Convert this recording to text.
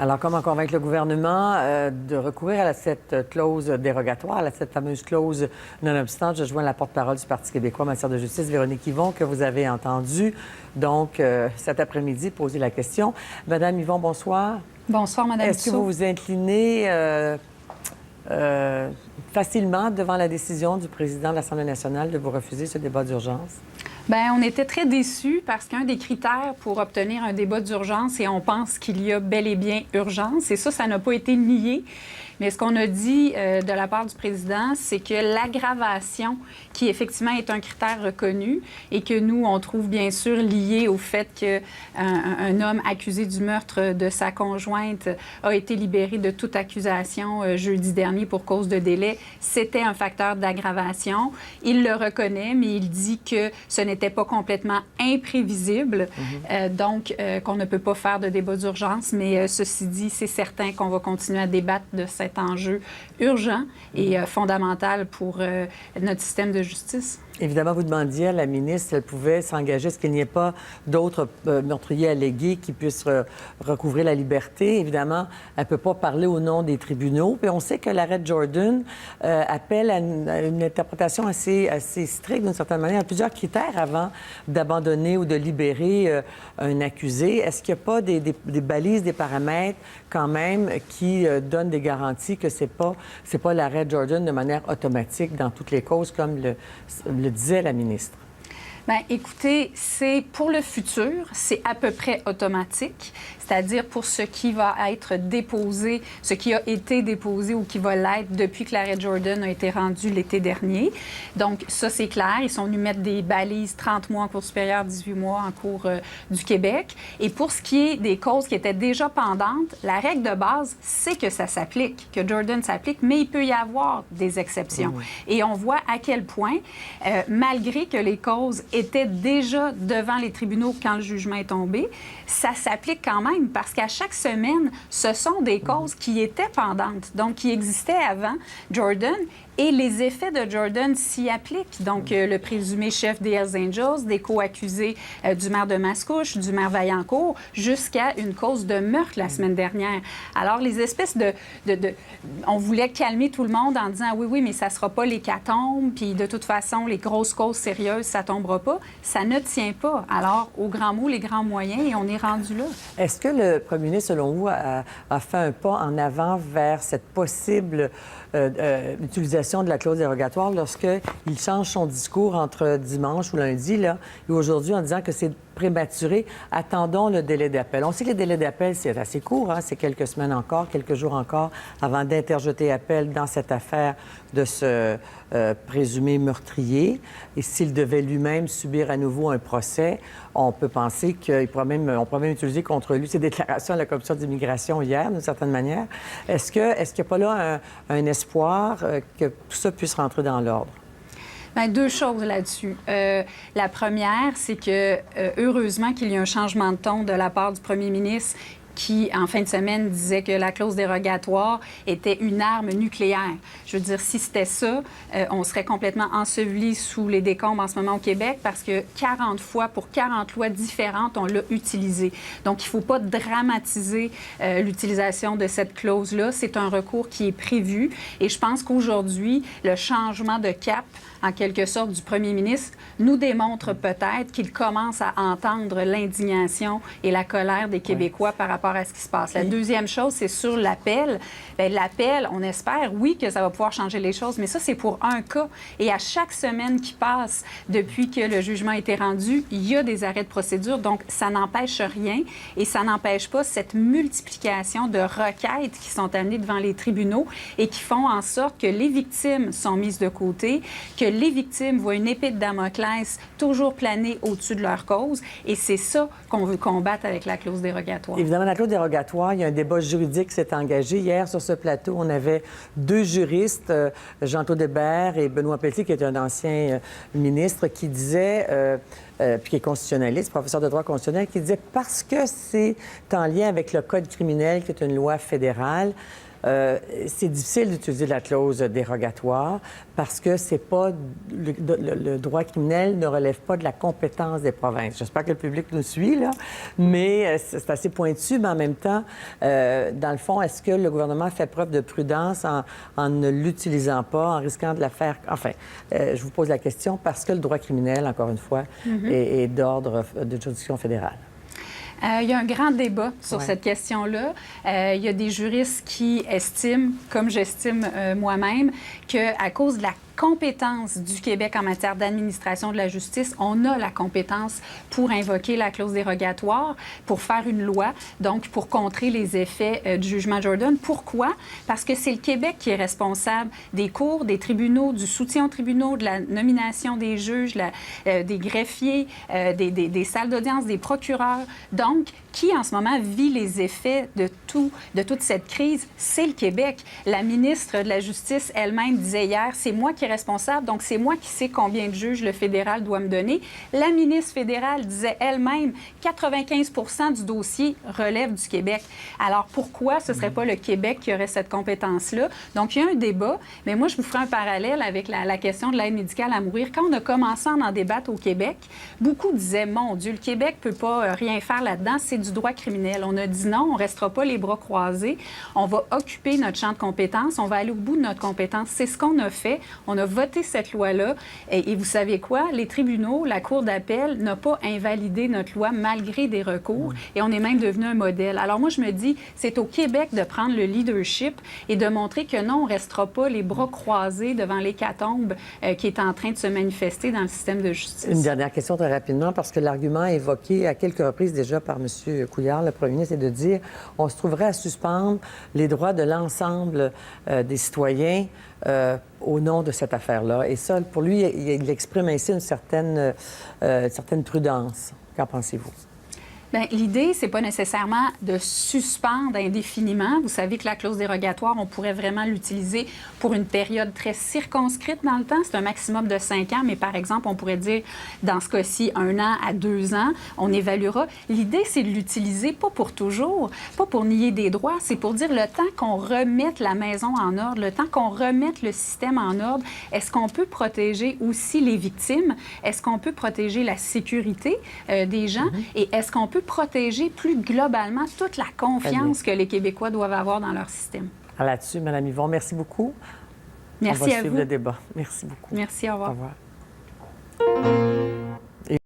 Alors, comment convaincre le gouvernement de recourir à cette clause dérogatoire, à cette fameuse clause non-obstante? Je joins la porte-parole du Parti québécois en matière de justice, Véronique Yvon, que vous avez entendue, donc, cet après-midi, poser la question. Madame Yvon, bonsoir. Bonsoir, Madame Est-ce que vous vous inclinez facilement devant la décision du président de l'Assemblée nationale de vous refuser ce débat d'urgence? Bien, on était très déçus parce qu'un des critères pour obtenir un débat d'urgence, c'est on pense qu'il y a bel et bien urgence. Et ça n'a pas été nié. Mais ce qu'on a dit de la part du président, c'est que l'aggravation, qui effectivement est un critère reconnu et que nous, on trouve bien sûr lié au fait qu'un homme accusé du meurtre de sa conjointe a été libéré de toute accusation jeudi dernier pour cause de délai, c'était un facteur d'aggravation. Il le reconnaît, mais il dit que ce n'était pas complètement imprévisible, donc qu'on ne peut pas faire de débat d'urgence. Mais ceci dit, c'est certain qu'on va continuer à débattre de cet enjeu urgent et fondamental pour notre système de justice. Évidemment, vous demandiez à la ministre si elle pouvait s'engager à ce qu'il n'y ait pas d'autres meurtriers allégués qui puissent recouvrer la liberté. Évidemment, elle ne peut pas parler au nom des tribunaux. Puis on sait que l'arrêt Jordan appelle à une interprétation assez stricte, d'une certaine manière, à plusieurs critères avant d'abandonner ou de libérer un accusé. Est-ce qu'il n'y a pas des balises, des paramètres quand même qui donnent des garanties que c'est pas l'arrêt Jordan de manière automatique dans toutes les causes, comme le disait la ministre? Bien, écoutez, c'est pour le futur, c'est à peu près automatique, c'est-à-dire pour ce qui va être déposé, ce qui a été déposé ou qui va l'être depuis que l'arrêt Jordan a été rendu l'été dernier. Donc, ça, c'est clair. Ils sont venus mettre des balises 30 mois en cour supérieure, 18 mois en cour du Québec. Et pour ce qui est des causes qui étaient déjà pendantes, la règle de base, c'est que ça s'applique, que Jordan s'applique, mais il peut y avoir des exceptions. Oui. Et on voit à quel point, malgré que les causes étaient déjà devant les tribunaux quand le jugement est tombé, ça s'applique quand même parce qu'à chaque semaine, ce sont des causes qui étaient pendantes, donc qui existaient avant Jordan. Et les effets de Jordan s'y appliquent. Donc, le présumé chef des Hells Angels, des co-accusés du maire de Mascouche, du maire Vaillancourt, jusqu'à une cause de meurtre la semaine dernière. Alors, les espèces on voulait calmer tout le monde en disant « Oui, mais ça sera pas l'hécatombe, puis de toute façon, les grosses causes sérieuses, ça tombera pas. » Ça ne tient pas. Alors, aux grands mots, les grands moyens, et on est rendu là. Est-ce que le premier ministre, selon vous, a fait un pas en avant vers cette possible utilisation de la clause dérogatoire lorsqu'il change son discours entre dimanche ou lundi là, et aujourd'hui en disant que c'est prématuré, attendons le délai d'appel. On sait que les délais d'appel, c'est assez court, hein? C'est quelques semaines encore, quelques jours encore avant d'interjeter appel dans cette affaire de ce présumé meurtrier. Et s'il devait lui-même subir à nouveau un procès, on peut penser qu'on pourrait même utiliser contre lui ses déclarations à la Commission d'immigration hier, d'une certaine manière. Est-ce qu'il n'y a pas là un espoir que tout ça puisse rentrer dans l'ordre? Bien, deux choses là-dessus. La première, c'est que, heureusement qu'il y a un changement de ton de la part du premier ministre qui, en fin de semaine, disait que la clause dérogatoire était une arme nucléaire. Je veux dire, si c'était ça, on serait complètement enseveli sous les décombres en ce moment au Québec parce que 40 fois, pour 40 lois différentes, on l'a utilisé. Donc, il ne faut pas dramatiser l'utilisation de cette clause-là. C'est un recours qui est prévu. Et je pense qu'aujourd'hui, le changement de cap, en quelque sorte, du premier ministre, nous démontre peut-être qu'il commence à entendre l'indignation et la colère des Québécois par rapport à ce qui se passe. La deuxième chose, c'est sur l'appel. Bien, l'appel, on espère, oui, que ça va pouvoir changer les choses, mais ça, c'est pour un cas. Et à chaque semaine qui passe depuis que le jugement a été rendu, il y a des arrêts de procédure, donc ça n'empêche rien et ça n'empêche pas cette multiplication de requêtes qui sont amenées devant les tribunaux et qui font en sorte que les victimes sont mises de côté, que les victimes voient une épée de Damoclès toujours planer au-dessus de leur cause. Et c'est ça qu'on veut combattre avec la clause dérogatoire. Évidemment, la clause dérogatoire, il y a un débat juridique qui s'est engagé. Hier, sur ce plateau, on avait deux juristes, Jean-Claude Hébert et Benoît Pelletier, qui est un ancien ministre, qui disait... puis qui est constitutionnaliste, professeur de droit constitutionnel, qui disait parce que c'est en lien avec le Code criminel, qui est une loi fédérale, c'est difficile d'utiliser la clause dérogatoire parce que c'est pas le droit criminel ne relève pas de la compétence des provinces. J'espère que le public nous suit, là, mais c'est assez pointu, mais en même temps, dans le fond, est-ce que le gouvernement fait preuve de prudence en ne l'utilisant pas, en risquant de la faire... Enfin, je vous pose la question parce que le droit criminel, encore une fois, est d'ordre de juridiction fédérale. Il y a un grand débat sur cette question-là. Il y a des juristes qui estiment, comme j'estime moi-même, qu'à cause de la compétence du Québec en matière d'administration de la justice, on a la compétence pour invoquer la clause dérogatoire, pour faire une loi, donc pour contrer les effets du jugement Jordan. Pourquoi? Parce que c'est le Québec qui est responsable des cours, des tribunaux, du soutien aux tribunaux, de la nomination des juges, des greffiers, des salles d'audience, des procureurs. Donc, qui en ce moment vit les effets de toute cette crise? C'est le Québec. La ministre de la Justice elle-même disait hier, c'est moi qui est responsable, donc c'est moi qui sais combien de juges le fédéral doit me donner. La ministre fédérale disait elle-même, 95% du dossier relève du Québec. Alors pourquoi ce ne serait pas le Québec qui aurait cette compétence-là? Donc il y a un débat, mais moi je vous ferai un parallèle avec la question de l'aide médicale à mourir. Quand on a commencé à en débattre au Québec, beaucoup disaient, mon Dieu, le Québec ne peut pas rien faire là-dedans, c'est du droit criminel. On a dit non, on ne restera pas les bras croisés, on va occuper notre champ de compétences, on va aller au bout de notre compétence. C'est ce qu'on a fait. On a voté cette loi-là. Et vous savez quoi? Les tribunaux, la Cour d'appel n'a pas invalidé notre loi malgré des recours. Et on est même devenu un modèle. Alors moi, je me dis, c'est au Québec de prendre le leadership et de montrer que non, on ne restera pas les bras croisés devant l'hécatombe qui est en train de se manifester dans le système de justice. Une dernière question très rapidement, parce que l'argument évoqué à quelques reprises déjà par M. Couillard, le premier ministre, c'est de dire on se trouverait à suspendre les droits de l'ensemble des citoyens au nom de cette affaire-là. Et ça, pour lui, il exprime ainsi une certaine prudence. Qu'en pensez-vous? Bien, l'idée, c'est pas nécessairement de suspendre indéfiniment. Vous savez que la clause dérogatoire, on pourrait vraiment l'utiliser pour une période très circonscrite dans le temps. C'est un maximum de 5 ans, mais par exemple, on pourrait dire, dans ce cas-ci, 1 an à 2 ans, on évaluera. L'idée, c'est de l'utiliser pas pour toujours, pas pour nier des droits, c'est pour dire le temps qu'on remette la maison en ordre, le temps qu'on remette le système en ordre, est-ce qu'on peut protéger aussi les victimes? Est-ce qu'on peut protéger la sécurité des gens? Et est-ce qu'on peut protéger plus globalement toute la confiance que les Québécois doivent avoir dans leur système? Là-dessus, Mme Yvon, merci beaucoup. Merci à vous. On va suivre le débat. Merci beaucoup. Merci, au revoir. Au revoir.